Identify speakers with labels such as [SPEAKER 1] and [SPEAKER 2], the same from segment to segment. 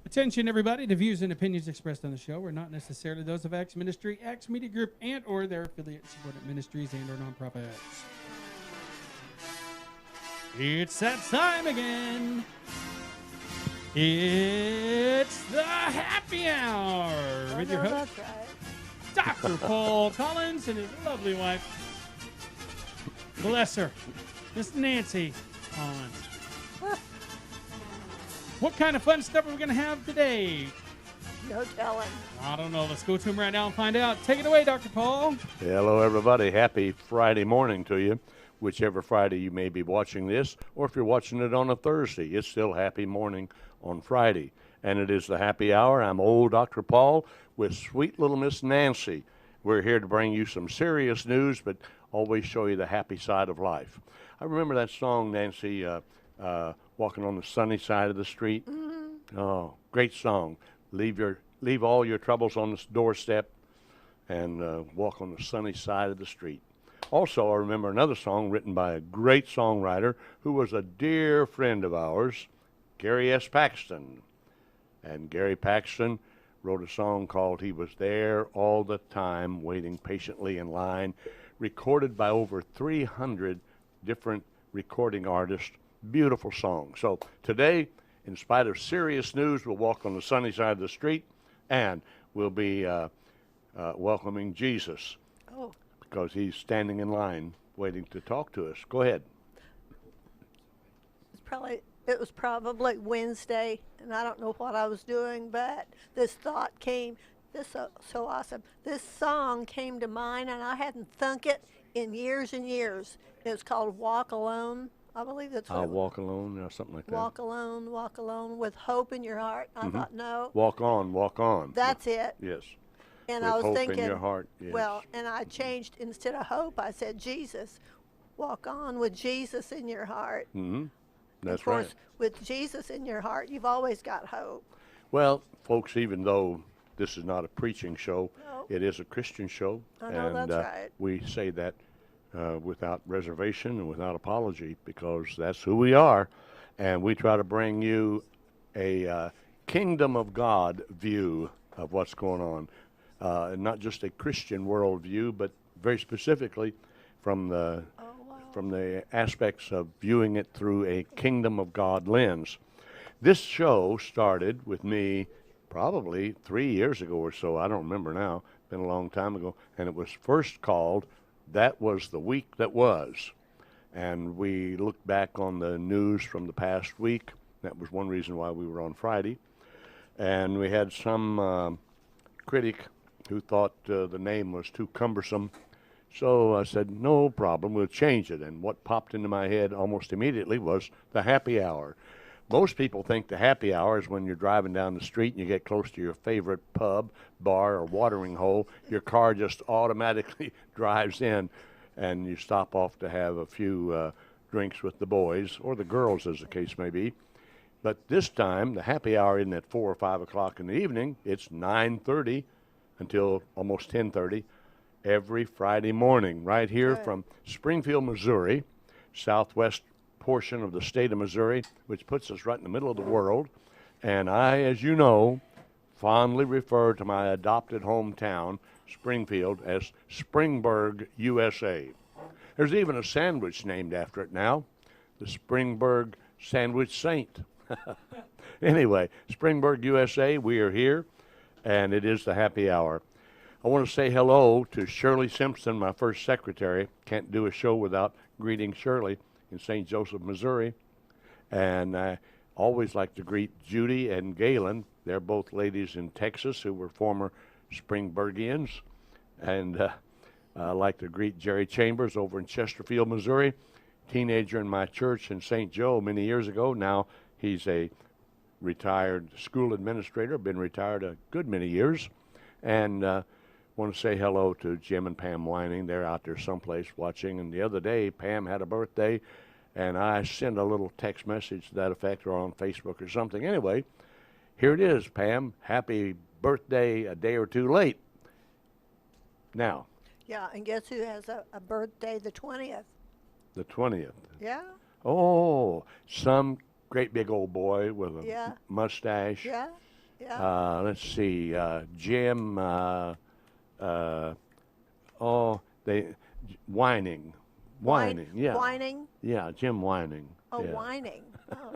[SPEAKER 1] Attention, everybody. The views and opinions expressed on the show are not necessarily those of Acts Ministry, Acts Media Group, and or their affiliate supported ministries and or nonprofits. It's that time again. It's the happy hour with your host,
[SPEAKER 2] That's right.
[SPEAKER 1] Dr. Paul Collins, and his lovely wife, bless her, Miss Nancy Collins. What kind of fun stuff are we going to have today?
[SPEAKER 2] No telling.
[SPEAKER 1] I don't know. Let's go to him right now and find out. Take it away, Dr. Paul.
[SPEAKER 3] Hello, everybody. Happy Friday morning to you. Whichever Friday you may be watching this, or if you're watching it on a Thursday, it's still happy morning on Friday. And it is the happy hour. I'm old Dr. Paul with sweet little Miss Nancy. We're here to bring you some serious news, but always show you the happy side of life. I remember that song, Nancy, Walking on the Sunny Side of the Street. Mm-hmm. Oh, great song. Leave all your troubles on the doorstep and walk on the sunny side of the street. Also, I remember another song written by a great songwriter who was a dear friend of ours, Gary S. Paxton. And Gary Paxton wrote a song called He Was There All the Time, Waiting Patiently in Line, recorded by over 300 different recording artists. Beautiful song. So today, in spite of serious news, we'll walk on the sunny side of the street, and we'll be welcoming Jesus.
[SPEAKER 2] Oh.
[SPEAKER 3] Because he's standing in line waiting to talk to us. Go ahead.
[SPEAKER 2] It was probably Wednesday, and I don't know what I was doing, but this thought came. This so awesome. This song came to mind, and I hadn't thunk it in years and years. It's called "Walk Alone." I believe that's what
[SPEAKER 3] I'll walk alone, or something like that.
[SPEAKER 2] Walk alone with hope in your heart. I thought, no.
[SPEAKER 3] Walk on, walk on.
[SPEAKER 2] That's it.
[SPEAKER 3] Yes.
[SPEAKER 2] And
[SPEAKER 3] with
[SPEAKER 2] I was
[SPEAKER 3] hope
[SPEAKER 2] thinking,
[SPEAKER 3] in your heart. Yes.
[SPEAKER 2] well, and I changed, instead of hope, I said Jesus. Walk on with Jesus in your heart.
[SPEAKER 3] Mm-hmm. That's
[SPEAKER 2] of course,
[SPEAKER 3] right.
[SPEAKER 2] with Jesus in your heart, you've always got hope.
[SPEAKER 3] Well, folks, even though this is not a preaching show,
[SPEAKER 2] No.
[SPEAKER 3] it is a Christian show.
[SPEAKER 2] I know,
[SPEAKER 3] and
[SPEAKER 2] that's right.
[SPEAKER 3] we say that without reservation and without apology, because that's who we are. And we try to bring you a kingdom of God view of what's going on. Not just a Christian worldview, but very specifically from the aspects of viewing it through a kingdom of God lens. This show started with me probably 3 years ago or so. I don't remember now. Been a long time ago. And it was first called That Was the Week That Was. And we looked back on the news from the past week. That was one reason why we were on Friday. And we had some critic who thought the name was too cumbersome. So I said, no problem, we'll change it. And what popped into my head almost immediately was the happy hour. Most people think the happy hour is when you're driving down the street and you get close to your favorite pub, bar, or watering hole. Your car just automatically drives in and you stop off to have a few drinks with the boys, or the girls as the case may be. But this time, the happy hour isn't at 4 or 5 o'clock in the evening. It's 9:30 until almost 10:30 every Friday morning, right here from Springfield, Missouri, southwest portion of the state of Missouri, which puts us right in the middle of the world. And I, as you know, fondly refer to my adopted hometown, Springfield, as Springburg, USA. There's even a sandwich named after it now, the Springburg Sandwich Saint. Anyway, Springburg, USA, we are here, and it is the happy hour. I want to say hello to Shirley Simpson, my first secretary. Can't do a show without greeting Shirley in St. Joseph, Missouri. And I always like to greet Judy and Galen. They're both ladies in Texas who were former Springburgians. And I like to greet Jerry Chambers over in Chesterfield, Missouri, teenager in my church in St. Joe many years ago. Now he's a retired school administrator, been retired a good many years. And want to say hello to Jim and Pam Whining. They're out there someplace watching. And the other day, Pam had a birthday, and I sent a little text message to that effect, or on Facebook or something. Anyway, here it is, Pam. Happy birthday a day or two late. Now.
[SPEAKER 2] Yeah, and guess who has a birthday the 20th?
[SPEAKER 3] The 20th.
[SPEAKER 2] Yeah.
[SPEAKER 3] Oh, some great big old boy with a mustache.
[SPEAKER 2] Yeah. Yeah.
[SPEAKER 3] Let's see, Jim. Oh, they whining, whining. Yeah,
[SPEAKER 2] Whining.
[SPEAKER 3] yeah, Jim Whining.
[SPEAKER 2] Oh,
[SPEAKER 3] Yeah.
[SPEAKER 2] whining. Oh.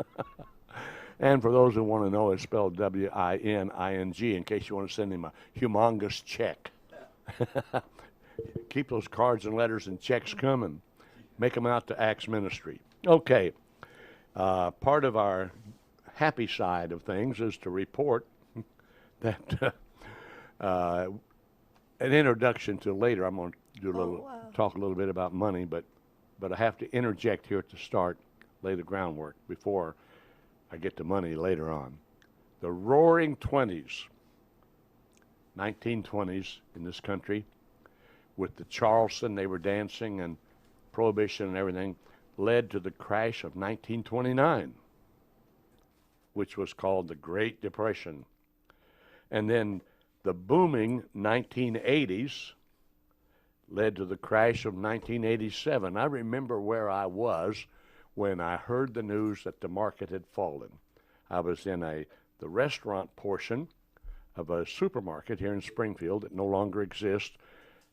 [SPEAKER 3] And for those who want to know, it's spelled Wining. In case you want to send him a humongous check. Keep those cards and letters and checks coming. Make them out to Acts Ministry. Okay. Part of our happy side of things is to report that an introduction to later. I'm going to do a little
[SPEAKER 2] wow.
[SPEAKER 3] talk a little bit about money, but I have to interject here at the start, lay the groundwork before I get to money later on. The Roaring 20s, 1920s in this country, with the Charleston, they were dancing, and Prohibition and everything, led to the crash of 1929, which was called the Great Depression. And then the booming 1980s led to the crash of 1987. I remember where I was when I heard the news that the market had fallen. I was in the restaurant portion of a supermarket here in Springfield that no longer exists,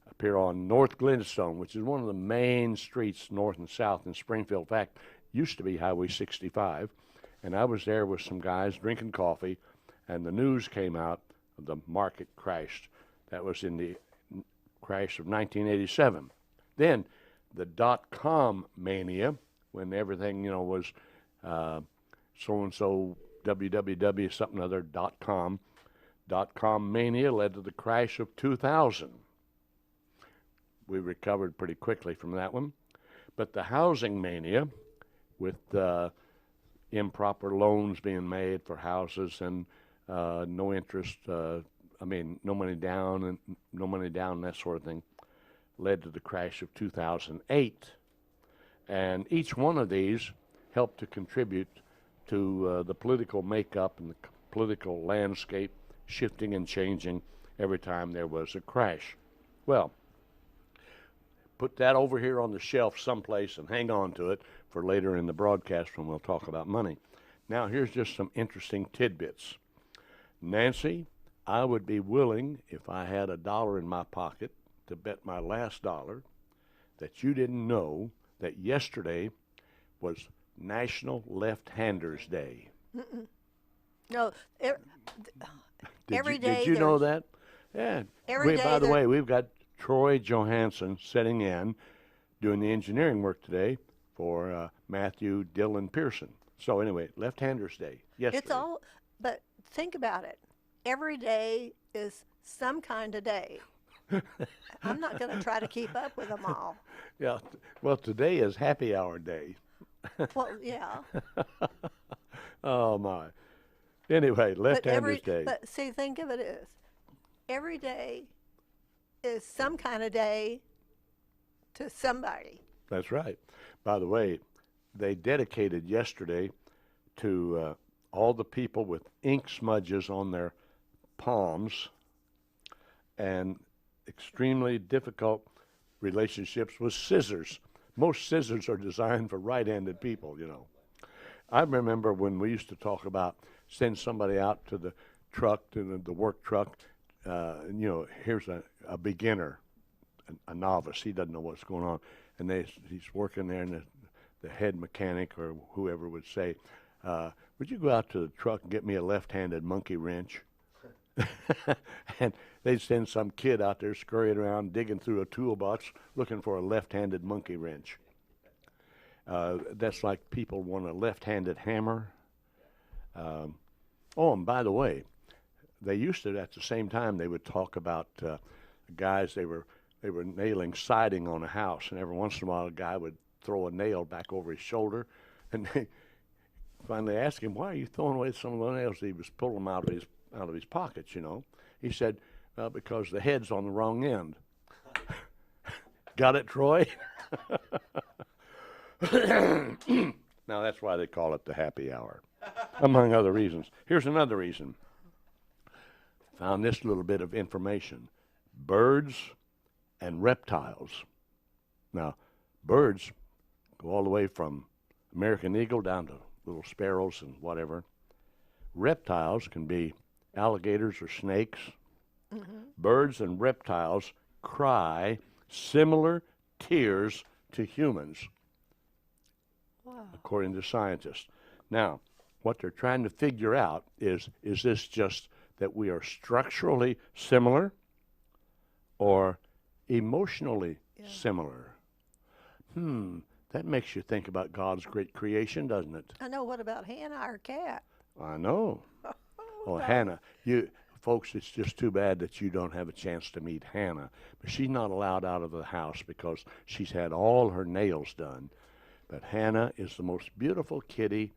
[SPEAKER 3] up here on North Glenstone, which is one of the main streets north and south in Springfield. In fact, used to be Highway 65. And I was there with some guys drinking coffee, and the news came out of the market crashed. That was in the crash of 1987. Then the dot-com mania, when everything, was so-and-so www something other .com. Dot-com mania led to the crash of 2000. We recovered pretty quickly from that one. But the housing mania, with improper loans being made for houses and no interest, no money down and no money down, that sort of thing, led to the crash of 2008. And each one of these helped to contribute to the political makeup and the political landscape shifting and changing every time there was a crash. Well, put that over here on the shelf someplace and hang on to it for later in the broadcast when we'll talk about money. Now, here's just some interesting tidbits. Nancy, I would be willing, if I had $1 in my pocket, to bet my last dollar that you didn't know that yesterday was National Left-Handers Day.
[SPEAKER 2] No, every day.
[SPEAKER 3] Did you know that? Yeah.
[SPEAKER 2] Every day
[SPEAKER 3] by the
[SPEAKER 2] there-
[SPEAKER 3] way, we've got Troy Johansson sitting in, doing the engineering work today for Matthew Dillon Pearson. So anyway, Left-Handers Day. Yesterday.
[SPEAKER 2] It's all, but think about it. Every day is some kind of day. I'm not going to try to keep up with them all.
[SPEAKER 3] Yeah. Well, today is Happy Hour Day.
[SPEAKER 2] Well, yeah.
[SPEAKER 3] Oh my. Anyway, Left-Handers Day.
[SPEAKER 2] But see, think of it as every day is some kind of day to somebody.
[SPEAKER 3] That's right. By the way, they dedicated yesterday to all the people with ink smudges on their palms and extremely difficult relationships with scissors. Most scissors are designed for right-handed people, I remember when we used to talk about send somebody out to the truck, to the work truck, here's a beginner, a novice. He doesn't know what's going on. And he's working there, and the head mechanic or whoever would say, would you go out to the truck and get me a left-handed monkey wrench? And they'd send some kid out there scurrying around, digging through a toolbox, looking for a left-handed monkey wrench. That's like people want a left-handed hammer. And by the way, they used to, at the same time, they would talk about guys, they were nailing siding on a house, and every once in a while a guy would throw a nail back over his shoulder, and they finally asked him, why are you throwing away some of the nails? He was pulling them out of his pockets, He said, because the head's on the wrong end. Got it, Troy? Now that's why they call it the happy hour, among other reasons. Here's another reason. Found this little bit of information. Birds and reptiles. Now, birds go all the way from American eagle down to little sparrows and whatever. Reptiles can be alligators or snakes. Birds and reptiles cry similar tears to humans,
[SPEAKER 2] Wow.
[SPEAKER 3] according to scientists. Now, what they're trying to figure out is this just that we are structurally similar or emotionally similar? That makes you think about God's great creation, doesn't it?
[SPEAKER 2] I know. What about Hannah, our cat?
[SPEAKER 3] I know. Oh, Hannah, folks, it's just too bad that you don't have a chance to meet Hannah. But she's not allowed out of the house because she's had all her nails done. But Hannah is the most beautiful kitty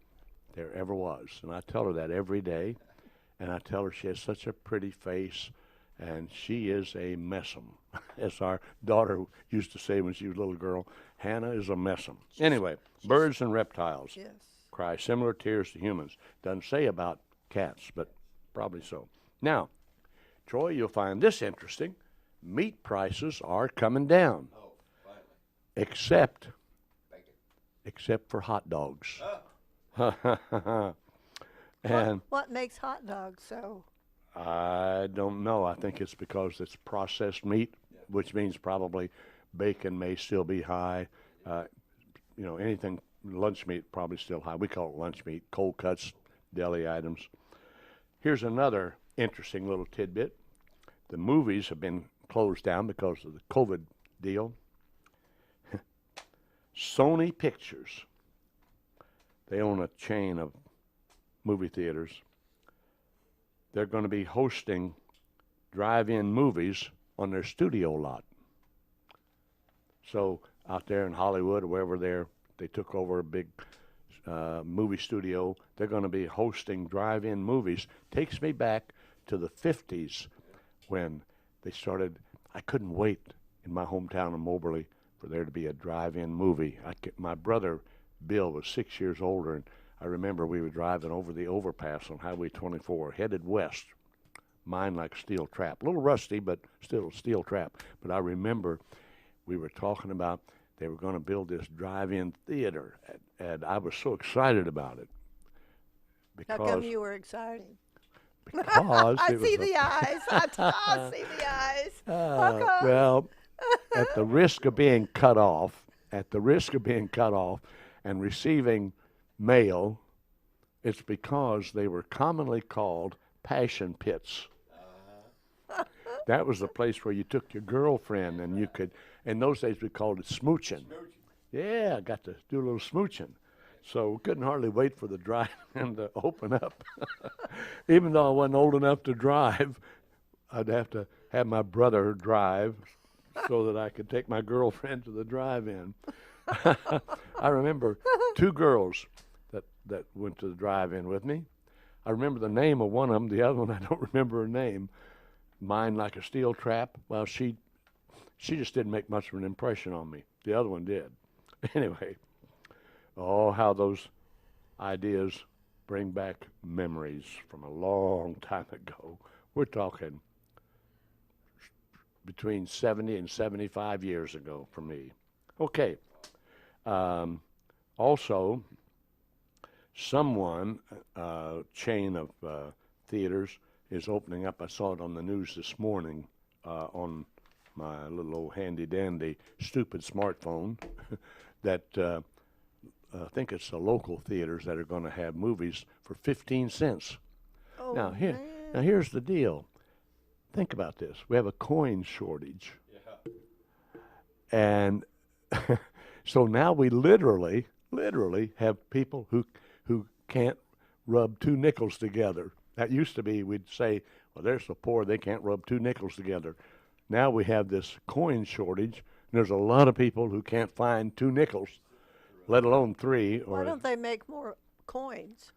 [SPEAKER 3] there ever was. And I tell her that every day. And I tell her she has such a pretty face. And she is a messum. As our daughter used to say when she was a little girl, Hannah is a messum. Anyway, birds and reptiles
[SPEAKER 2] Yes.
[SPEAKER 3] cry similar tears to humans. Doesn't say about cats, but probably so. Now, Troy, you'll find this interesting. Meat prices are coming down.
[SPEAKER 4] Oh, finally.
[SPEAKER 3] Except
[SPEAKER 4] Bacon.
[SPEAKER 3] for hot dogs.
[SPEAKER 4] Oh.
[SPEAKER 3] And
[SPEAKER 2] What makes hot dogs so?
[SPEAKER 3] I don't know. I think it's because it's processed meat, which means probably bacon may still be high. Anything lunch meat probably still high. We call it lunch meat, cold cuts, deli items. Here's another interesting little tidbit. The movies have been closed down because of the COVID deal. Sony Pictures, they own a chain of movie theaters. They're going to be hosting drive-in movies on their studio lot. So out there in Hollywood or wherever they took over a big movie studio. They're going to be hosting drive-in movies. Takes me back to the 50s when they started. I couldn't wait in my hometown of Moberly for there to be a drive-in movie. My brother Bill was 6 years older, and I remember we were driving over the overpass on Highway 24, headed west. Mine like a steel trap. A little rusty, but still a steel trap. But I remember we were talking about they were going to build this drive-in theater, and I was so excited about it.
[SPEAKER 2] How come you were excited?
[SPEAKER 3] Because
[SPEAKER 2] I
[SPEAKER 3] it was
[SPEAKER 2] see
[SPEAKER 3] a-
[SPEAKER 2] the eyes. I see the eyes. How come?
[SPEAKER 3] well, at the risk of being cut off, and receiving mail, it's because they were commonly called passion pits. That was the place where you took your girlfriend and you could, in those days we called it smooching. Yeah, I got to do a little smooching. So couldn't hardly wait for the drive-in to open up. Even though I wasn't old enough to drive, I'd have to have my brother drive so that I could take my girlfriend to the drive-in. I remember two girls that went to the drive-in with me. I remember the name of one of them. The other one, I don't remember her name. Mine like a steel trap. Well, she just didn't make much of an impression on me. The other one did. Anyway, oh, how those ideas bring back memories from a long time ago. We're talking between 70 and 75 years ago for me. Okay. Also, someone, chain of theaters, is opening up. I saw it on the news this morning on my little old handy-dandy stupid smartphone that I think it's the local theaters that are going to have movies for 15 cents.
[SPEAKER 2] Oh,
[SPEAKER 3] Now,
[SPEAKER 2] man.
[SPEAKER 3] here's the deal. Think about this. We have a coin shortage.
[SPEAKER 4] Yeah.
[SPEAKER 3] And so now we literally have people who can't rub two nickels together. That used to be, we'd say, well, they're so poor they can't rub two nickels together. Now we have this coin shortage, and there's a lot of people who can't find two nickels, let alone three.
[SPEAKER 2] Why don't they make more coins?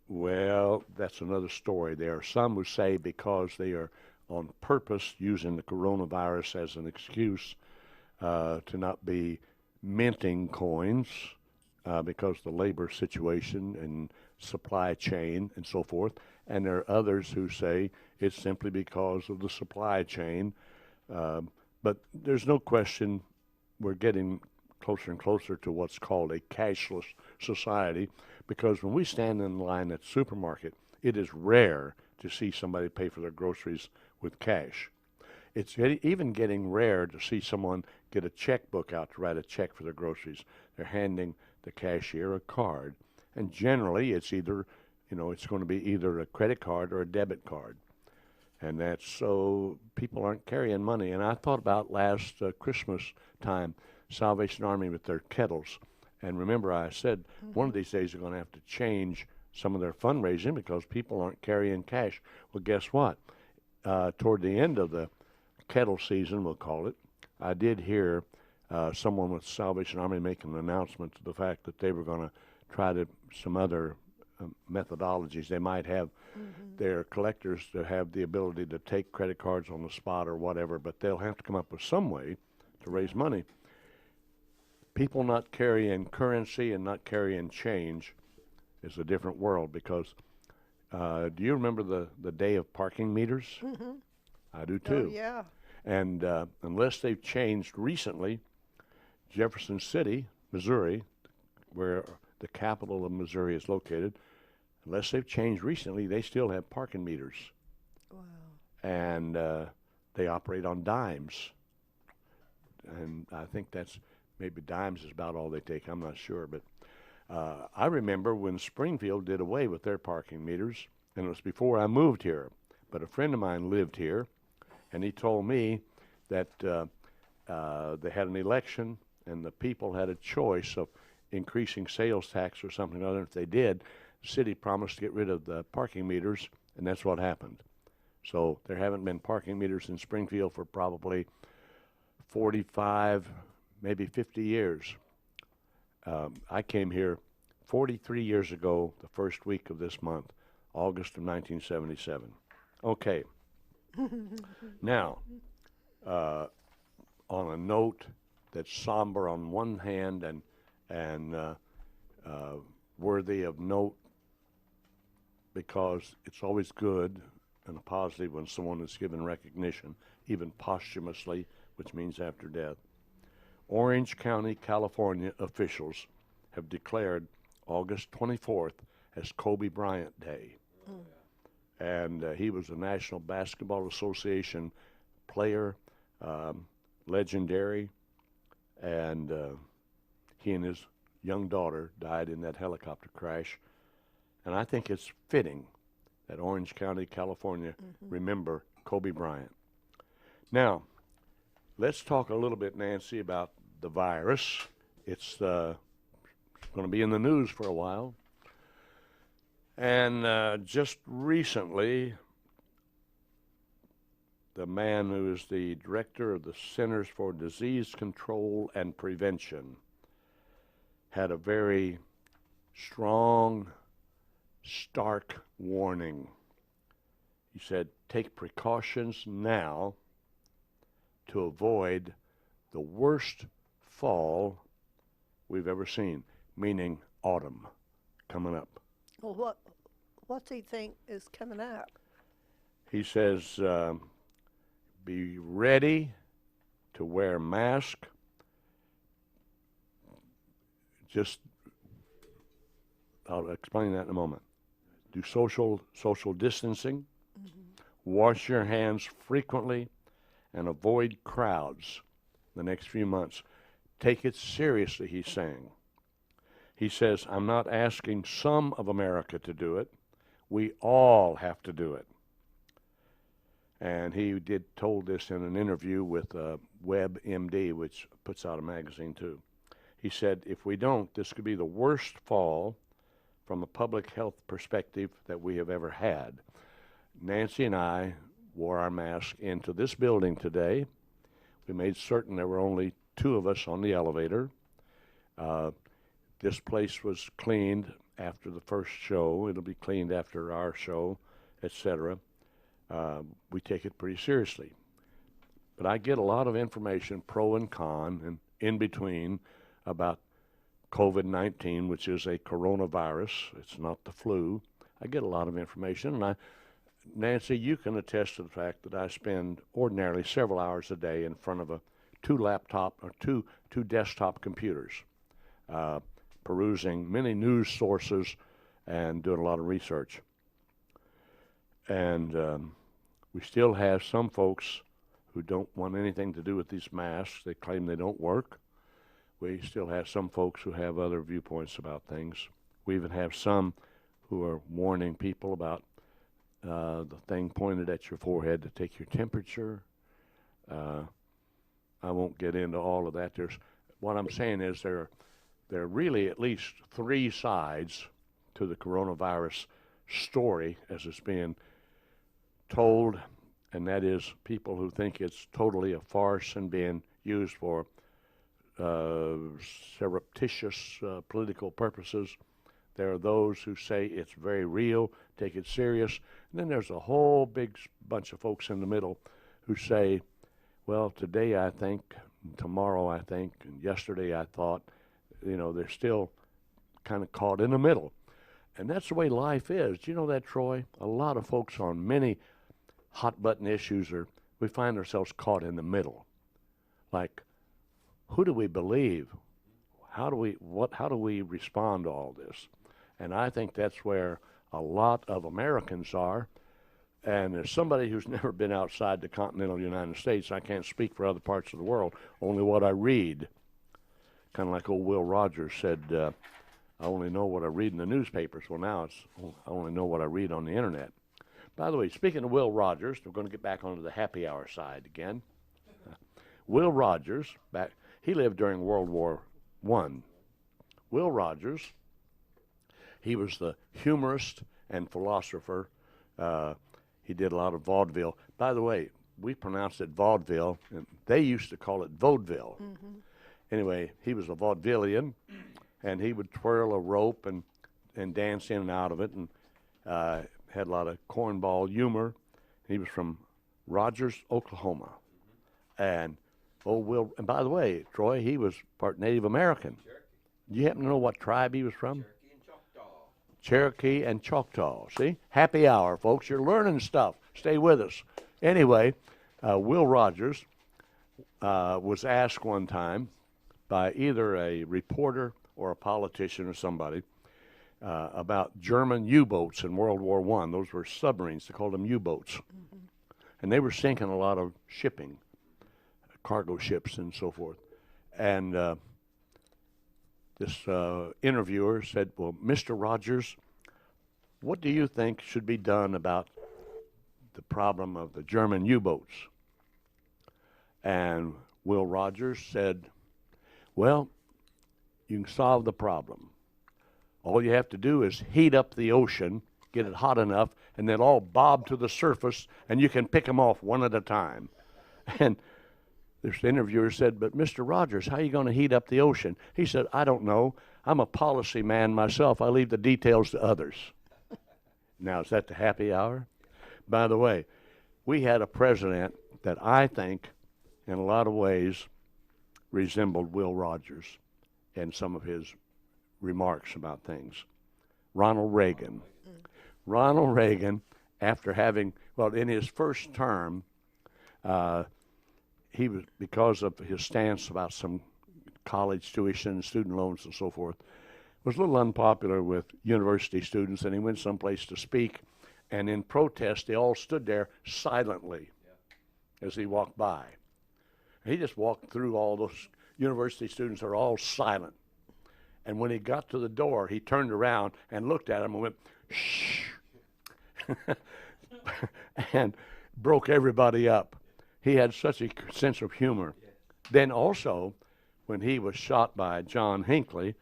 [SPEAKER 3] Well, that's another story. There are some who say because they are on purpose using the coronavirus as an excuse to not be minting coins because the labor situation and supply chain and so forth. And there are others who say it's simply because of the supply chain. But there's no question we're getting closer and closer to what's called a cashless society, because when we stand in line at the supermarket, it is rare to see somebody pay for their groceries with cash. It's even getting rare to see someone get a checkbook out to write a check for their groceries. They're handing the cashier a card, and generally it's either, it's going to be either a credit card or a debit card. And that's so people aren't carrying money. And I thought about last Christmas time, Salvation Army with their kettles. And remember, I said one of these days they're going to have to change some of their fundraising because people aren't carrying cash. Well, guess what? Toward the end of the kettle season, we'll call it, I did hear someone with Salvation Army make an announcement to the fact that they were going to try some other methodologies. They might have their collectors to have the ability to take credit cards on the spot or whatever, but they'll have to come up with some way to raise money. People not carrying currency and not carrying change is a different world because do you remember the day of parking meters?
[SPEAKER 2] Mm-hmm.
[SPEAKER 3] I do too.
[SPEAKER 2] Oh, yeah.
[SPEAKER 3] And unless they've changed recently, Jefferson City, Missouri, where the capital of Missouri is located, unless they've changed recently, they still have parking meters.
[SPEAKER 2] Wow.
[SPEAKER 3] And they operate on dimes. And I think that's maybe dimes is about all they take. I'm not sure. But I remember when Springfield did away with their parking meters, and it was before I moved here. But a friend of mine lived here, and he told me that they had an election, and the people had a choice of increasing sales tax or something other. If they did, the city promised to get rid of the parking meters, and that's what happened. So there haven't been parking meters in Springfield for probably 45, maybe 50 years. I came here 43 years ago, the first week of this month, August of 1977. Okay. Now, on a note that's somber on one hand and worthy of note because it's always good and a positive when someone is given recognition, even posthumously, which means after death. Orange County, California officials have declared August 24th as Kobe Bryant Day. And he was a National Basketball Association player, legendary, and he and his young daughter died in that helicopter crash. And I think it's fitting that Orange County, California, remember Kobe Bryant. Now, let's talk a little bit, Nancy, about the virus. It's going to be in the news for a while. And just recently, the man who is the director of the Centers for Disease Control and Prevention had a very strong, stark warning. He said, take precautions now to avoid the worst fall we've ever seen, meaning autumn coming up.
[SPEAKER 2] Well, what's he think is coming up?
[SPEAKER 3] He says, be ready to wear mask. I'll explain that in a moment. Do social distancing. Wash your hands frequently and avoid crowds the next few months. Take it seriously, he's saying. He says, I'm not asking some of America to do it. We all have to do it. And he told this in an interview with WebMD, which puts out a magazine too. He said, if we don't, this could be the worst fall from a public health perspective that we have ever had. Nancy and I wore our mask into this building today. We made certain there were only two of us on the elevator. This place was cleaned after the first show. It'll be cleaned after our show, etc. We take it pretty seriously. But I get a lot of information, pro and con, and in between, about COVID-19, which is a coronavirus. It's not the flu. I get a lot of information, and Nancy, you can attest to the fact that I spend ordinarily several hours a day in front of two desktop computers, perusing many news sources and doing a lot of research. And we still have some folks who don't want anything to do with these masks. They claim they don't work. We still have some folks who have other viewpoints about things. We even have some who are warning people about the thing pointed at your forehead to take your temperature. I won't get into all of that. What I'm saying is there are really at least three sides to the coronavirus story as it's being told, and that is people who think it's totally a farce and being used for surreptitious political purposes. There are those who say it's very real, take it serious. And then there's a whole big bunch of folks in the middle who say, well, today I think, tomorrow I think, and yesterday I thought. They're still kind of caught in the middle. And that's the way life is. Do you know that, Troy? A lot of folks on many hot button issues we find ourselves caught in the middle. Like, who do we believe? How do we respond to all this? And I think that's where a lot of Americans are. And as somebody who's never been outside the continental United States, I can't speak for other parts of the world, only what I read. Kind of like old Will Rogers said, I only know what I read in the newspapers. Well, now I only know what I read on the internet. By the way, speaking of Will Rogers, we're going to get back onto the happy hour side again. Will Rogers, he lived during World War I. Will Rogers, he was the humorist and philosopher. He did a lot of vaudeville. By the way, we pronounced it vaudeville, and they used to call it vaudeville. Mm-hmm. Anyway, he was a vaudevillian, and he would twirl a rope and dance in and out of it, and had a lot of cornball humor. He was from Rogers, Oklahoma. And and by the way, Troy, he was part Native American. Cherokee. Do you happen to know what tribe he was from?
[SPEAKER 4] Cherokee and Choctaw.
[SPEAKER 3] Cherokee and Choctaw. See? Happy hour, folks. You're learning stuff. Stay with us. Anyway, Will Rogers was asked one time by either a reporter or a politician or somebody about German U-boats in World War I. Those were submarines. They called them U-boats. Mm-hmm. And they were sinking a lot of shipping, cargo ships and so forth. And this interviewer said, well, Mr. Rogers, what do you think should be done about the problem of the German U-boats? And Will Rogers said, well, you can solve the problem. All you have to do is heat up the ocean, get it hot enough, and they'll all bob to the surface, and you can pick them off one at a time. And this interviewer said, but Mr. Rogers, how are you going to heat up the ocean? He said, I don't know. I'm a policy man myself. I leave the details to others. Now, is that the happy hour? By the way, we had a president that I think, in a lot of ways, resembled Will Rogers in some of his remarks about things. Ronald Reagan. Ronald Reagan, after having, in his first term, he was, because of his stance about some college tuition, student loans and so forth, was a little unpopular with university students, and he went someplace to speak, and in protest, they all stood there silently as he walked by. He just walked through all those university students are all silent. And when he got to the door, he turned around and looked at them and went, shh, and broke everybody up. He had such a sense of humor. Yes. Then also, when he was shot by John Hinckley,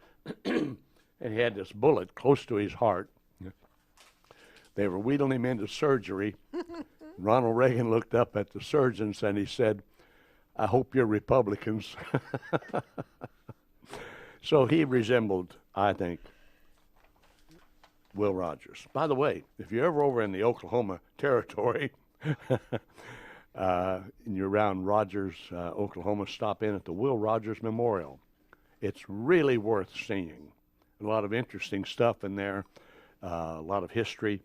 [SPEAKER 3] and he had this bullet close to his heart, they were wheeling him into surgery. Ronald Reagan looked up at the surgeons and he said, I hope you're Republicans. So he resembled, I think, Will Rogers. By the way, if you're ever over in the Oklahoma Territory, and you're around Rogers, Oklahoma, stop in at the Will Rogers Memorial. It's really worth seeing. A lot of interesting stuff in there, a lot of history.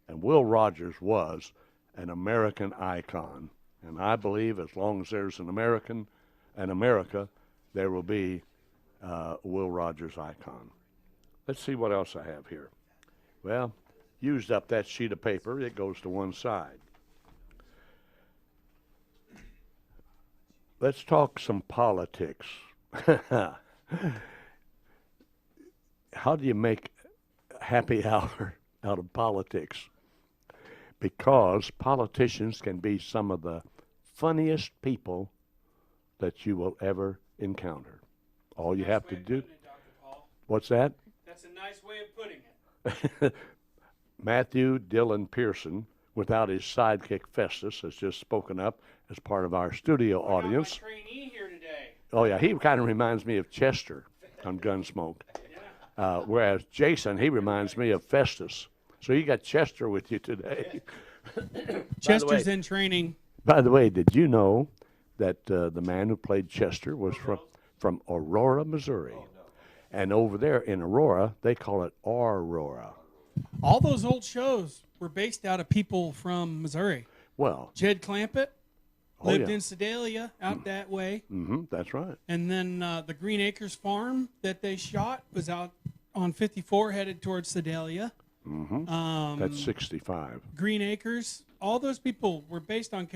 [SPEAKER 3] And Will Rogers was an American icon. And I believe as long as there's an American and America, there will be a Will Rogers icon. Let's see what else I have here. Well, used up that sheet of paper. It goes to one side. Let's talk some politics. How do you make happy hour out of politics? Because politicians can be some of the funniest people that you will ever encounter. All you have to do. What's that?
[SPEAKER 1] That's a nice way of putting it.
[SPEAKER 3] Matthew Dillon Pearson, without his sidekick Festus, has just spoken up as part of our studio audience.
[SPEAKER 1] My trainee here today.
[SPEAKER 3] Oh yeah, he kind of reminds me of Chester on Gunsmoke. Whereas Jason, he reminds me of Festus. So you got Chester with you today.
[SPEAKER 1] Chester's in training.
[SPEAKER 3] By the way, did you know that the man who played Chester was from Aurora, Missouri? And over there in Aurora, they call it Aurora.
[SPEAKER 1] All those old shows were based out of people from Missouri.
[SPEAKER 3] Well,
[SPEAKER 1] Jed Clampett lived
[SPEAKER 3] yeah.
[SPEAKER 1] in Sedalia out that way.
[SPEAKER 3] That's right.
[SPEAKER 1] And then the Green Acres farm that they shot was out on 54 headed towards Sedalia.
[SPEAKER 3] That's 65.
[SPEAKER 1] Green Acres. All those people were based on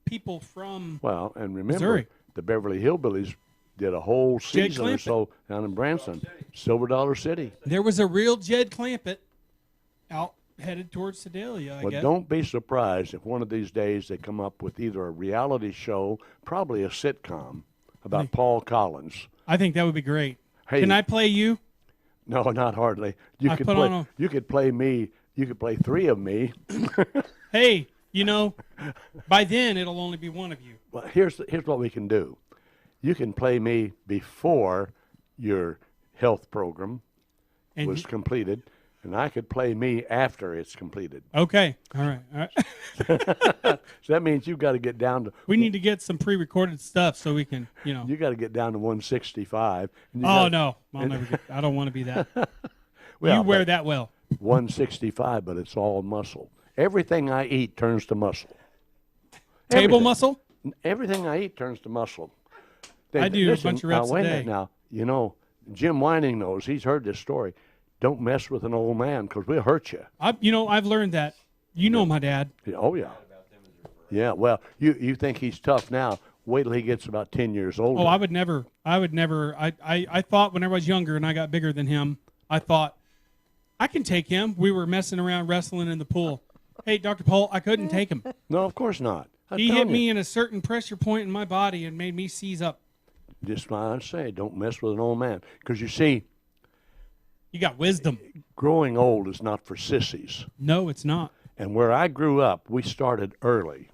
[SPEAKER 1] people from
[SPEAKER 3] Well, and remember,
[SPEAKER 1] Missouri.
[SPEAKER 3] the Beverly Hillbillies did a whole
[SPEAKER 1] Jed
[SPEAKER 3] season or
[SPEAKER 1] Clampett.
[SPEAKER 3] so down in Branson, Silver Dollar City.
[SPEAKER 1] There was a real Jed Clampett out headed towards Sedalia, I
[SPEAKER 3] Well,
[SPEAKER 1] guess.
[SPEAKER 3] don't be surprised if one of these days they come up with either a reality show, probably a sitcom, about Paul Collins.
[SPEAKER 1] I think that would be great.
[SPEAKER 3] Hey,
[SPEAKER 1] Can I play you?
[SPEAKER 3] No, not hardly. You
[SPEAKER 1] I
[SPEAKER 3] could
[SPEAKER 1] put
[SPEAKER 3] play.
[SPEAKER 1] on a-
[SPEAKER 3] You could play me. You could play three of me.
[SPEAKER 1] Hey, by then it'll only be one of you.
[SPEAKER 3] Well, here's what we can do. You can play me before your health program
[SPEAKER 1] And
[SPEAKER 3] was completed, and I could play me after it's completed.
[SPEAKER 1] okay, all right.
[SPEAKER 3] So that means you've got to get down to.
[SPEAKER 1] We need to get some pre-recorded stuff so we can,
[SPEAKER 3] You got to get down to 165. and you
[SPEAKER 1] Oh
[SPEAKER 3] gotta-
[SPEAKER 1] no, I'll never get. I don't want to be that.
[SPEAKER 3] Well,
[SPEAKER 1] You wear
[SPEAKER 3] but
[SPEAKER 1] that well.
[SPEAKER 3] 165, but it's all muscle. Everything I eat turns to muscle.
[SPEAKER 1] Table
[SPEAKER 3] Everything.
[SPEAKER 1] muscle.
[SPEAKER 3] Everything I eat turns to muscle.
[SPEAKER 1] I do a bunch of reps a
[SPEAKER 3] wait
[SPEAKER 1] day.
[SPEAKER 3] minute now. Jim Whining knows. He's heard this story. Don't mess with an old man because we'll hurt you.
[SPEAKER 1] I've learned that. My dad.
[SPEAKER 3] Oh, yeah. Yeah, well, you think he's tough now. Wait till he gets about 10 years older.
[SPEAKER 1] Oh, I would never. I thought whenever I was younger and I got bigger than him, I thought I can take him. We were messing around wrestling in the pool. Hey, Dr. Paul, I couldn't take him.
[SPEAKER 3] No, of course not.
[SPEAKER 1] He hit me in a certain pressure point in my body and made me seize up.
[SPEAKER 3] Just why I say, don't mess with an old man. Because you see,
[SPEAKER 1] You got wisdom.
[SPEAKER 3] growing old is not for sissies.
[SPEAKER 1] No, it's not.
[SPEAKER 3] And where I grew up, we started early.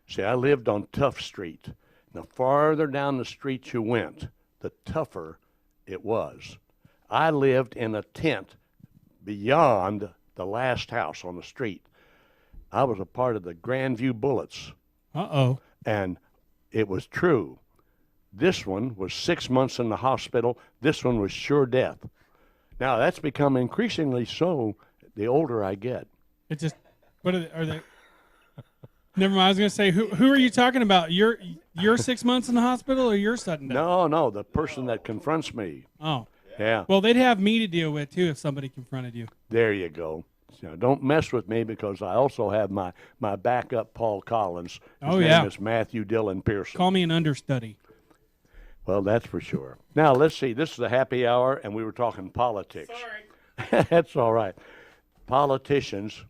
[SPEAKER 3] See, I lived on Tough Street. The farther down the street you went, the tougher it was. I lived in a tent beyond the last house on the street. I was a part of the Grandview Bullets,
[SPEAKER 1] Uh-oh.
[SPEAKER 3] and it was true. This one was 6 months in the hospital. This one was sure death. Now, that's become increasingly so the older I get.
[SPEAKER 1] It just, what are they? Never mind. I was going to say, who are you talking about? You're 6 months in the hospital or you're sudden death?
[SPEAKER 3] No, the person that confronts me.
[SPEAKER 1] Oh.
[SPEAKER 3] Yeah,
[SPEAKER 1] Well, they'd have me to deal with, too, if somebody confronted you.
[SPEAKER 3] there you go. So don't mess with me because I also have my backup, Paul Collins. His
[SPEAKER 1] Oh, yeah.
[SPEAKER 3] name is Matthew Dillon Pearson.
[SPEAKER 1] Call me an understudy.
[SPEAKER 3] Well, that's for sure. Now, let's see. This is a happy hour, and we were talking politics.
[SPEAKER 1] Sorry.
[SPEAKER 3] That's all right. Politicians,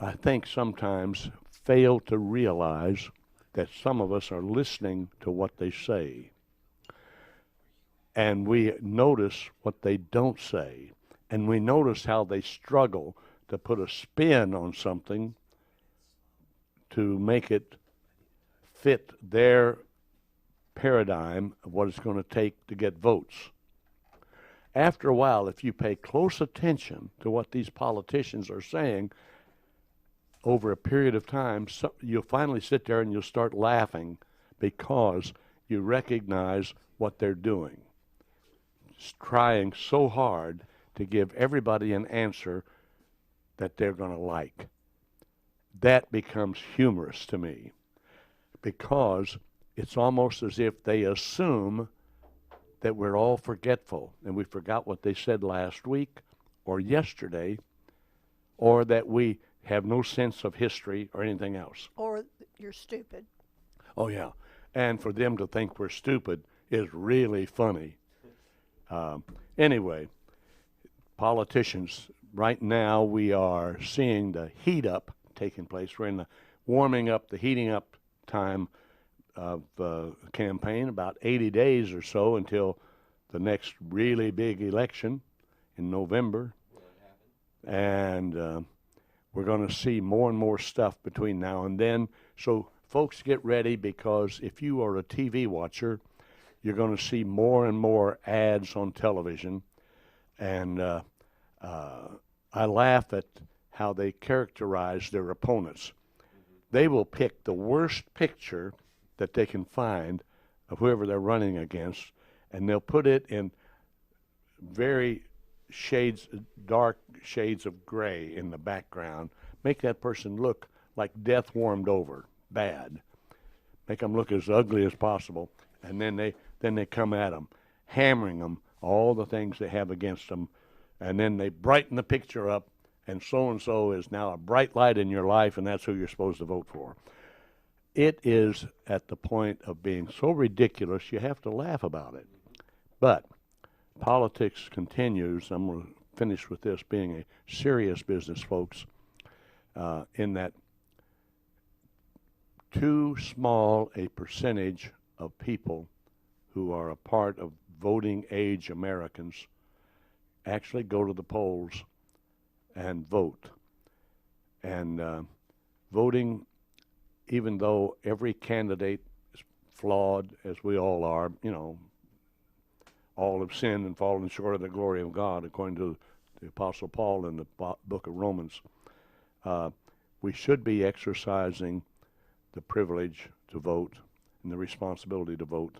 [SPEAKER 3] I think, sometimes fail to realize that some of us are listening to what they say. And we notice what they don't say. And we notice how they struggle to put a spin on something to make it fit their paradigm of what it's going to take to get votes. After a while, if you pay close attention to what these politicians are saying over a period of time, you'll finally sit there and you'll start laughing because you recognize what they're doing. Trying so hard to give everybody an answer that they're going to like. That becomes humorous to me because it's almost as if they assume that we're all forgetful and we forgot what they said last week or yesterday, or that we have no sense of history or anything else.
[SPEAKER 2] Or you're stupid.
[SPEAKER 3] Oh, yeah. And for them to think we're stupid is really funny. Anyway, politicians, right now we are seeing the heat up taking place. We're in the warming up, the heating up time of campaign, about 80 days or so until the next really big election in November. And we're going to see more and more stuff between now and then. So folks, get ready, because if you are a TV watcher, you're going to see more and more ads on television. And I laugh at how they characterize their opponents. They will pick the worst picture that they can find of whoever they're running against, and they'll put it in very dark shades of gray in the background, make that person look like death warmed over, bad, make them look as ugly as possible, and then they come at them, hammering them, all the things they have against them, and then they brighten the picture up, and so is now a bright light in your life, and that's who you're supposed to vote for. It is at the point of being so ridiculous you have to laugh about it. But politics continues. I'm going to finish with this being a serious business, folks, in that too small a percentage of people who are a part of voting age Americans actually go to the polls and vote. And voting, even though every candidate is flawed, as we all are, all have sinned and fallen short of the glory of God, according to the Apostle Paul in the book of Romans, we should be exercising the privilege to vote and the responsibility to vote.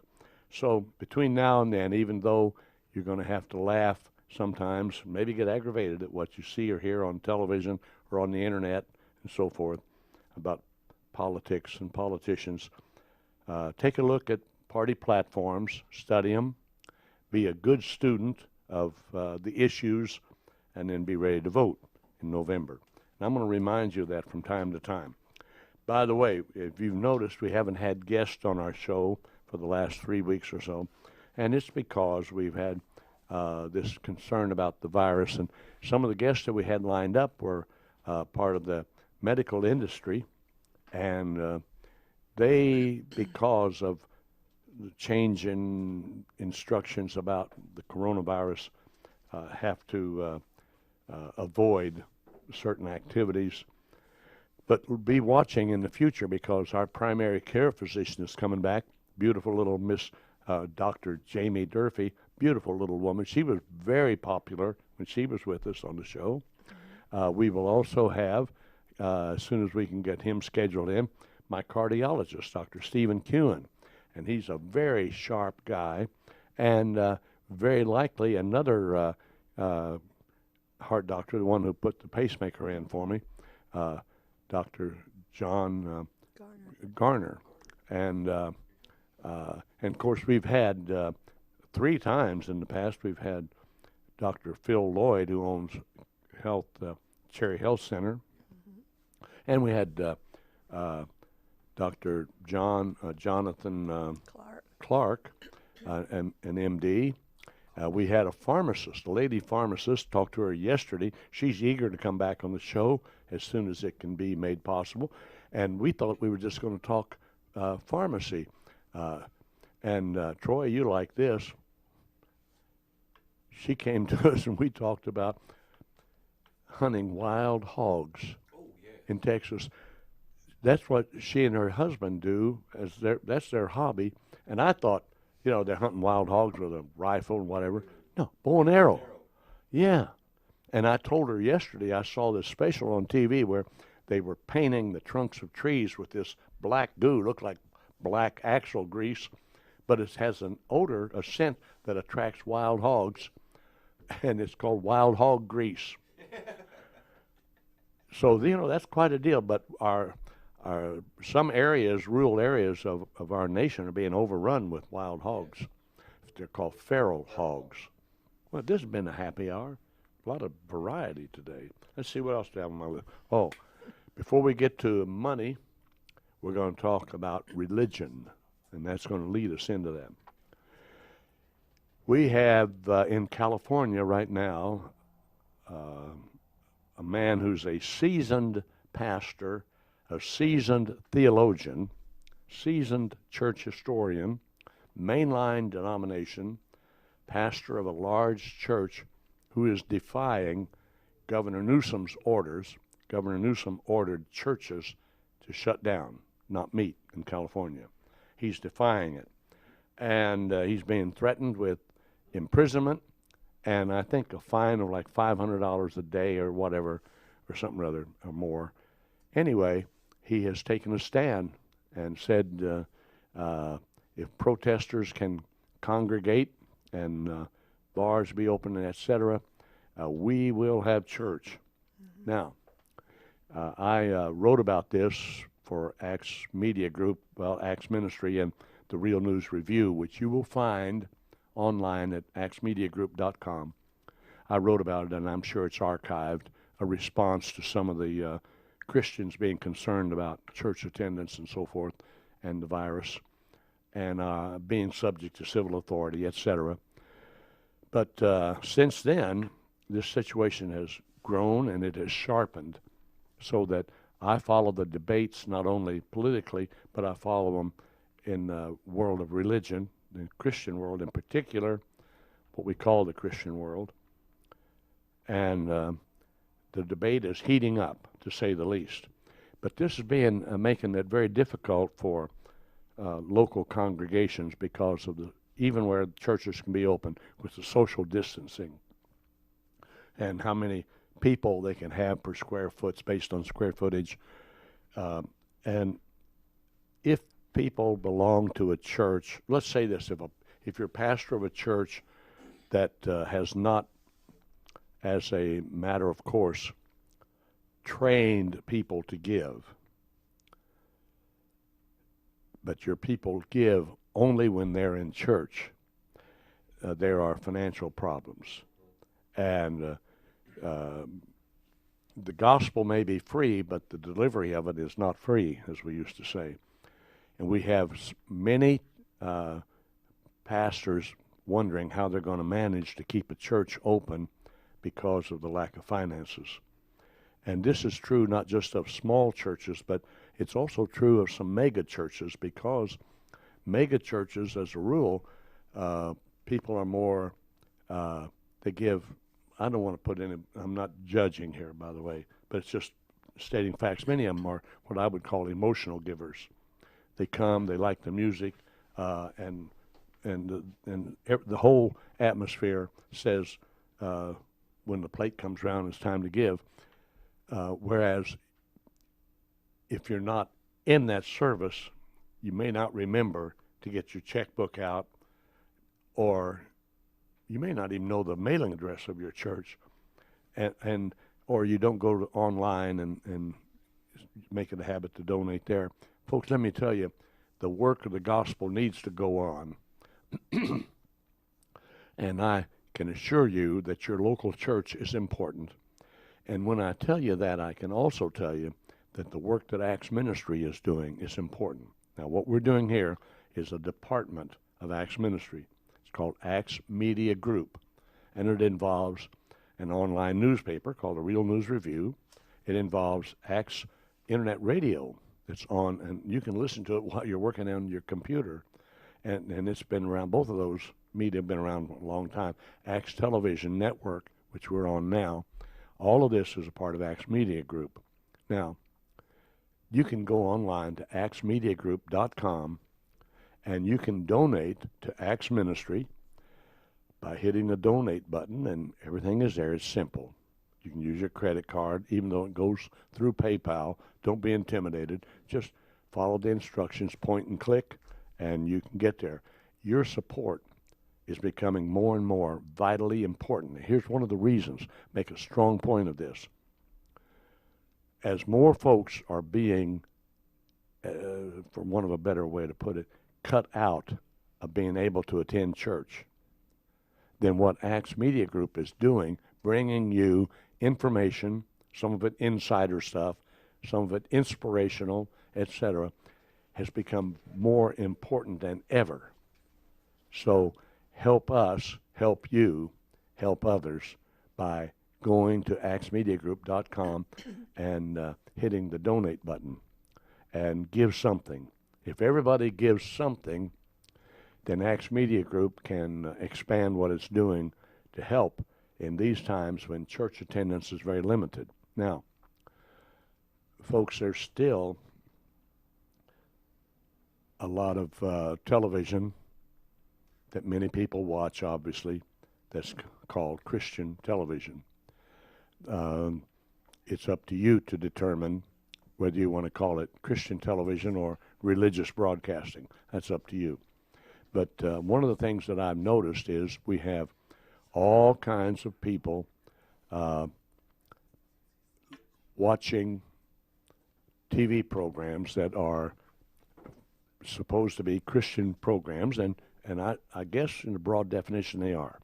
[SPEAKER 3] So between now and then, even though you're going to have to laugh sometimes, maybe get aggravated at what you see or hear on television or on the internet and so forth about politics and politicians, take a look at party platforms, study them, be a good student of the issues, and then be ready to vote in November. And I'm going to remind you of that from time to time. By the way, if you've noticed, we haven't had guests on our show for the last 3 weeks or so, and it's because we've had this concern about the virus, and some of the guests that we had lined up were part of the medical industry, and they, because of the change in instructions about the coronavirus, have to avoid certain activities. But be watching in the future, because our primary care physician is coming back, beautiful little Miss Dr. Jamie Durfee, beautiful little woman. She was very popular when she was with us on the show. We will also have, as soon as we can get him scheduled in, my cardiologist, Dr. Stephen Kewen. And he's a very sharp guy, and very likely another heart doctor, the one who put the pacemaker in for me, Dr. John Garner. And of course, we've had 3 times in the past, we've had Dr. Phil Lloyd, who owns Cherry Health Center. And we had Dr. Jonathan Clark, an MD. We had a pharmacist, a lady pharmacist, talked to her yesterday. She's eager to come back on the show as soon as it can be made possible. And we thought we were just going to talk pharmacy. Troy, you like this. She came to us and we talked about hunting wild hogs in Texas. That's what she and her husband do, that's their hobby. And I thought, they're hunting wild hogs with a rifle and whatever. No, bow and arrow. Yeah. And I told her yesterday, I saw this special on TV where they were painting the trunks of trees with this black goo, looked like black axle grease, but it has an odor, a scent that attracts wild hogs, and it's called wild hog grease. So, that's quite a deal, but some areas, rural areas of our nation are being overrun with wild hogs. They're called feral hogs. Well, this has been a happy hour. A lot of variety today. Let's see what else do I have on my list. Oh, before we get to money, we're going to talk about religion, and that's going to lead us into that. We have in California right now a man who's a seasoned pastor, a seasoned theologian, seasoned church historian, mainline denomination, pastor of a large church who is defying Governor Newsom's orders. Governor Newsom ordered churches to shut down, not meet in California. He's defying it. And he's being threatened with imprisonment and I think a fine of like $500 a day or whatever, or something or other, or more. Anyway, he has taken a stand and said if protesters can congregate and bars be open, etc., we will have church. Mm-hmm. Now, I wrote about this for Acts Media Group, well, Acts Ministry, and the Real News Review, which you will find online at actsmediagroup.com. I wrote about it, and I'm sure it's archived, a response to some of the Christians being concerned about church attendance and so forth, and the virus, and being subject to civil authority, etc. But since then, this situation has grown and it has sharpened, so that I follow the debates not only politically, but I follow them in the world of religion, the Christian world in particular, what we call the Christian world. And the debate is heating up, to say the least. But this is making it very difficult for local congregations because of even where churches can be open, with the social distancing and how many people they can have per square foot based on square footage. And if people belong to a church, let's say this, if you're pastor of a church that has not, as a matter of course, trained people to give, but your people give only when they're in church, there are financial problems. And the gospel may be free, but the delivery of it is not free, as we used to say. And we have many pastors wondering how they're going to manage to keep a church open because of the lack of finances. And this is true not just of small churches, but it's also true of some mega churches, because mega churches, as a rule, people are more, they give, I don't want to put in, I'm not judging here, by the way, but it's just stating facts. Many of them are what I would call emotional givers. They come, they like the music, and the whole atmosphere says when the plate comes around, it's time to give. Whereas if you're not in that service, you may not remember to get your checkbook out, or you may not even know the mailing address of your church, and or you don't go online and make it a habit to donate there. Folks, let me tell you, the work of the gospel needs to go on. And I can assure you that your local church is important. And when I tell you that, I can also tell you that the work that Acts Ministry is doing is important. Now, what we're doing here is a department of Acts Ministry. It's called Acts Media Group, and it involves an online newspaper called the Real News Review. It involves Acts Internet Radio that's on, and you can listen to it while you're working on your computer. And it's been around, both of those media have been around a long time. Acts Television Network, which we're on now, all of this is a part of Acts Media Group. Now, you can go online to actsmediagroup.com, and you can donate to Acts Ministry by hitting the donate button, and everything is there. It's simple. You can use your credit card, even though it goes through PayPal. Don't be intimidated. Just follow the instructions, point and click, and you can get there. Your support is becoming more and more vitally important. Here's one of the reasons. Make a strong point of this. As more folks are being, for want of a better way to put it, cut out of being able to attend church than what Acts Media Group is doing, bringing you information, some of it insider stuff, some of it inspirational, etc., has become more important than ever. So help us, help you, help others by going to actsmediagroup.com and hitting the donate button and give something. If everybody gives something, then Acts Media Group can expand what it's doing to help in these times when church attendance is very limited. Now, folks, there's still a lot of television that many people watch, obviously, that's called Christian television. It's up to you to determine whether you want to call it Christian television or religious broadcasting. That's up to you. But one of the things that I've noticed is we have all kinds of people watching TV programs that are supposed to be Christian programs, and I guess in a broad definition they are.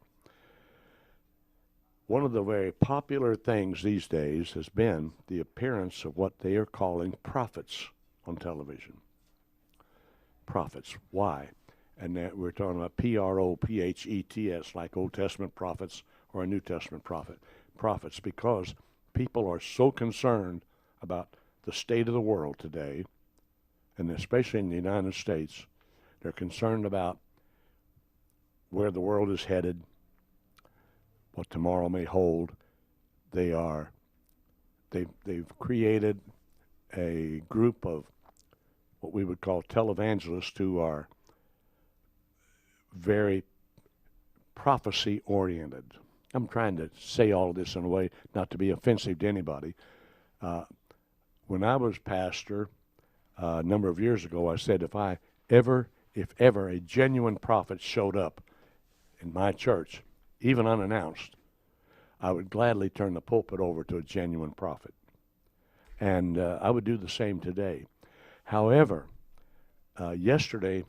[SPEAKER 3] One of the very popular things these days has been the appearance of what they are calling prophets on television. Prophets. Why? And that we're talking about P-R-O-P-H-E-T-S, like Old Testament prophets or a New Testament prophet. Prophets, because people are so concerned about the state of the world today, and especially in the United States. They're concerned about where the world is headed, what tomorrow may hold. They've created a group of what we would call televangelists who are very prophecy oriented. I'm trying to say all of this in a way not to be offensive to anybody. When I was pastor a number of years ago, I said if ever a genuine prophet showed up in my church, even unannounced, I would gladly turn the pulpit over to a genuine prophet. And I would do the same today. However, yesterday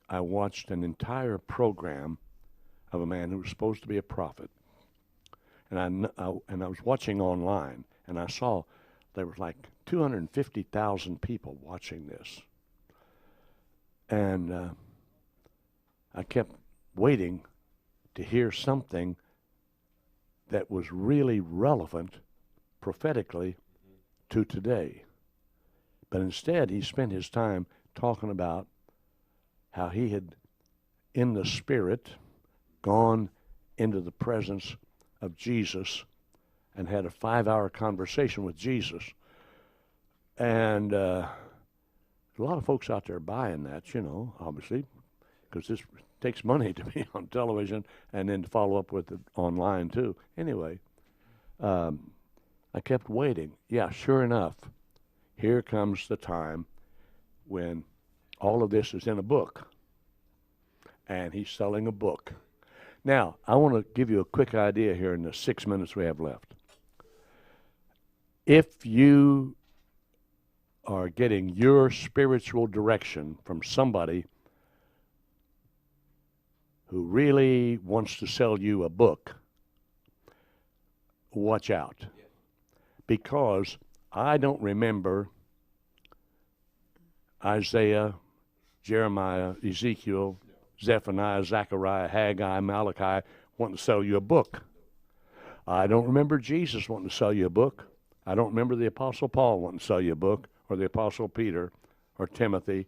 [SPEAKER 3] I watched an entire program of a man who was supposed to be a prophet. And I was watching online, and I saw there was like 250,000 people watching this. And I kept waiting to hear something that was really relevant prophetically to today. But instead, he spent his time talking about how he had, in the Spirit, gone into the presence of Jesus and had a 5-hour conversation with Jesus. And a lot of folks out there buying that, you know, obviously, because this takes money to be on television and then to follow up with it online too. Anyway, I kept waiting. Yeah, sure enough, here comes the time when all of this is in a book, and he's selling a book. Now, I want to give you a quick idea here in the 6 minutes we have left. If you are getting your spiritual direction from somebody who really wants to sell you a book, watch out. Because I don't remember Isaiah, Jeremiah, Ezekiel, Zephaniah, Zechariah, Haggai, Malachi wanting to sell you a book. I don't remember Jesus wanting to sell you a book. I don't remember the Apostle Paul wanting to sell you a book, or the Apostle Peter, or Timothy,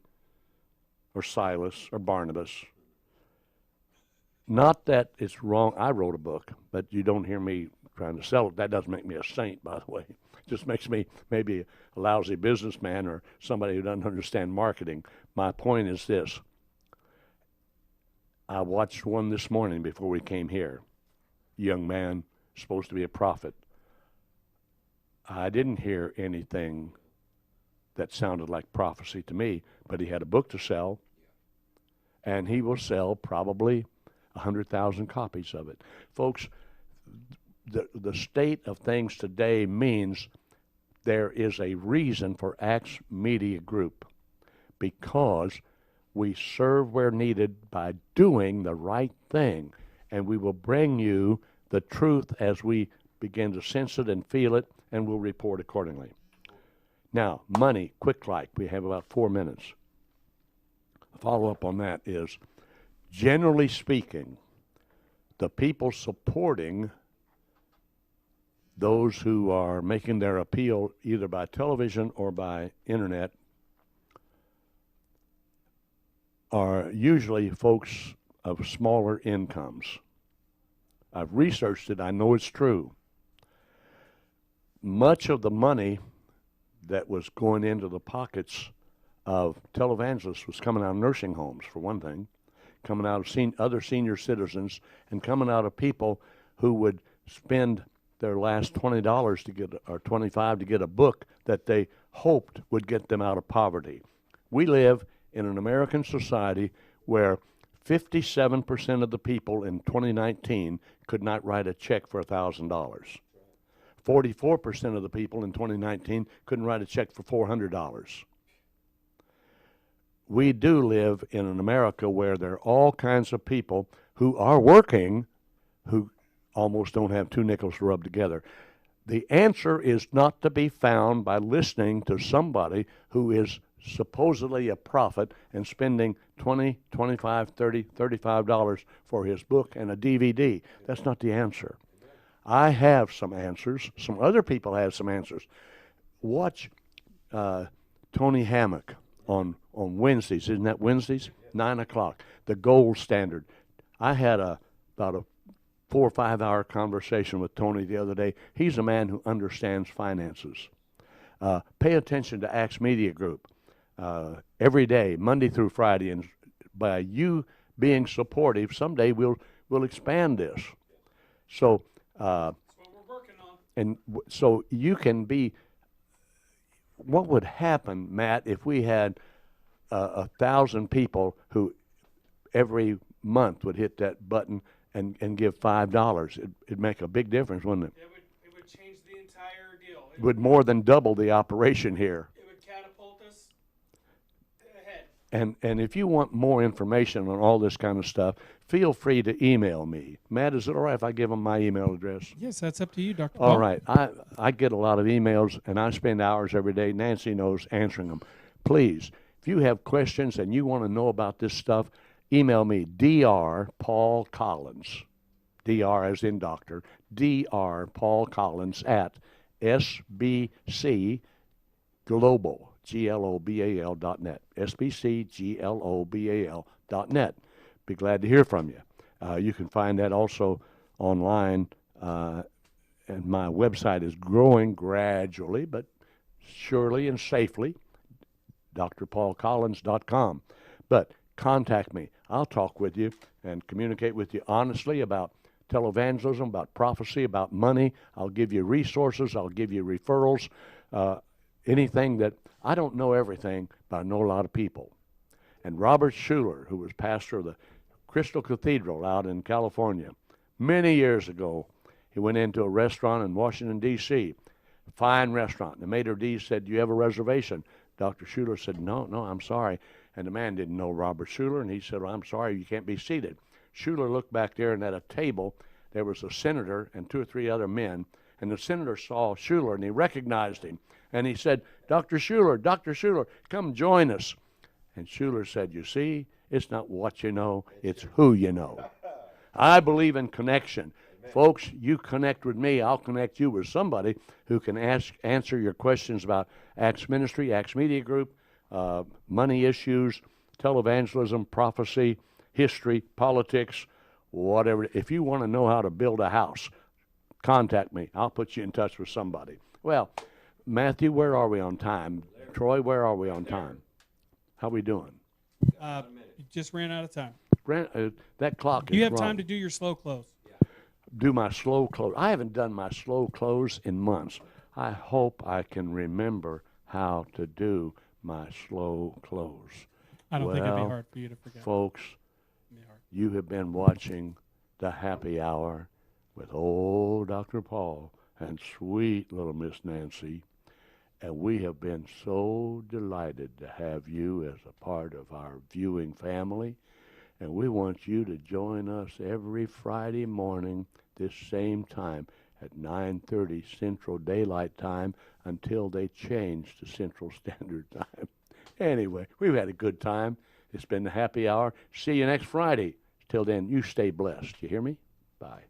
[SPEAKER 3] or Silas, or Barnabas. Not that it's wrong. I wrote a book, but you don't hear me trying to sell it. That doesn't make me a saint, by the way. It just makes me maybe a lousy businessman or somebody who doesn't understand marketing. My point is this. I watched one this morning before we came here. Young man, supposed to be a prophet. I didn't hear anything that sounded like prophecy to me, but he had a book to sell, and he will sell probably 100,000 copies of it. Folks, the state of things today means there is a reason for Acts Media Group, because We serve where needed by doing the right thing, and we will bring you the truth as we begin to sense it and feel it, and we'll report accordingly. Now, money, quick like, we have about 4 minutes. A follow-up on that is, generally speaking, the people supporting those who are making their appeal either by television or by internet are usually folks of smaller incomes. I've researched it. I know it's true. Much of the money that was going into the pockets of televangelists was coming out of nursing homes, for one thing, coming out of other senior citizens, and coming out of people who would spend their last $20 to get, or $25 to get a book that they hoped would get them out of poverty. We live in an American society where 57% of the people in 2019 could not write a check for $1,000. 44% of the people in 2019 couldn't write a check for $400. We do live in an America where there are all kinds of people who are working who almost don't have 2 nickels to rub together. The answer is not to be found by listening to somebody who is supposedly a prophet and spending $20, $25, $30, $35 for his book and a DVD. That's not the answer. I have some answers. Some other people have some answers. Watch Tony Hammock on Wednesdays. Isn't that Wednesdays? 9 o'clock. The gold standard. I had about a 4 or 5 hour conversation with Tony the other day. He's a man who understands finances. Pay attention to Acts Media Group every day, Monday through Friday, and by you being supportive, someday we'll expand this. So,
[SPEAKER 1] That's what we're working on.
[SPEAKER 3] and so you can be. What would happen, Matt, if we had 1,000 people who every month would hit that button and give $5? It'd make a big difference, wouldn't it?
[SPEAKER 1] It would change the entire deal.
[SPEAKER 3] It would more than double the operation here.
[SPEAKER 1] It would catapult us ahead.
[SPEAKER 3] And if you want more information on all this kind of stuff, feel free to email me. Matt, is it all right if I give them my email address?
[SPEAKER 1] Yes, that's up to you, Dr.
[SPEAKER 3] All
[SPEAKER 1] Paul.
[SPEAKER 3] right. I get a lot of emails, and I spend hours every day. Nancy knows answering them. Please, if you have questions and you want to know about this stuff, email me, Dr. Paul Collins, Dr. as in doctor, Dr. Paul Collins at SBC Global, global.net, sbcglobal.net. Be glad to hear from you. You can find that also online, and my website is growing gradually, but surely and safely, drpaulcollins.com. But contact me. I'll talk with you and communicate with you honestly about televangelism, about prophecy, about money. I'll give you resources. I'll give you referrals. Anything that I don't know everything, but I know a lot of people. And Robert Schuller, who was pastor of the Crystal Cathedral out in California, many years ago, he went into a restaurant in Washington, D.C., a fine restaurant. The maitre d' said, "Do you have a reservation?" Dr. Schuller said, no, I'm sorry. And the man didn't know Robert Schuller, and he said, "Well, I'm sorry, you can't be seated." Schuller looked back there, and at a table, there was a senator and 2 or 3 other men, and the senator saw Schuller, and he recognized him. And he said, Dr. Schuller, come join us." And Schuller said, "You see, it's not what you know, it's who you know." I believe in connection. Amen. Folks, you connect with me, I'll connect you with somebody who can answer your questions about Acts Ministry, Acts Media Group, money issues, televangelism, prophecy, history, politics, whatever. If you want to know how to build a house, contact me. I'll put you in touch with somebody. Well, Matthew, where are we on time? Troy, where are we on time? How we doing?
[SPEAKER 1] You just ran out of time.
[SPEAKER 3] That clock is
[SPEAKER 1] You have
[SPEAKER 3] wrong.
[SPEAKER 1] time to do your slow close.
[SPEAKER 3] Do my slow close. I haven't done my slow close in months. I hope I can remember how to do my slow close.
[SPEAKER 1] I don't think it'd be
[SPEAKER 3] Well,
[SPEAKER 1] hard for you to forget.
[SPEAKER 3] Folks,
[SPEAKER 1] It'd be hard.
[SPEAKER 3] you have been watching the Happy Hour with old Dr. Paul and sweet little Miss Nancy. And we have been so delighted to have you as a part of our viewing family. And we want you to join us every Friday morning this same time at 9:30 Central Daylight Time until they change to Central Standard Time. Anyway, we've had a good time. It's been the happy hour. See you next Friday. Till then, you stay blessed. You hear me? Bye.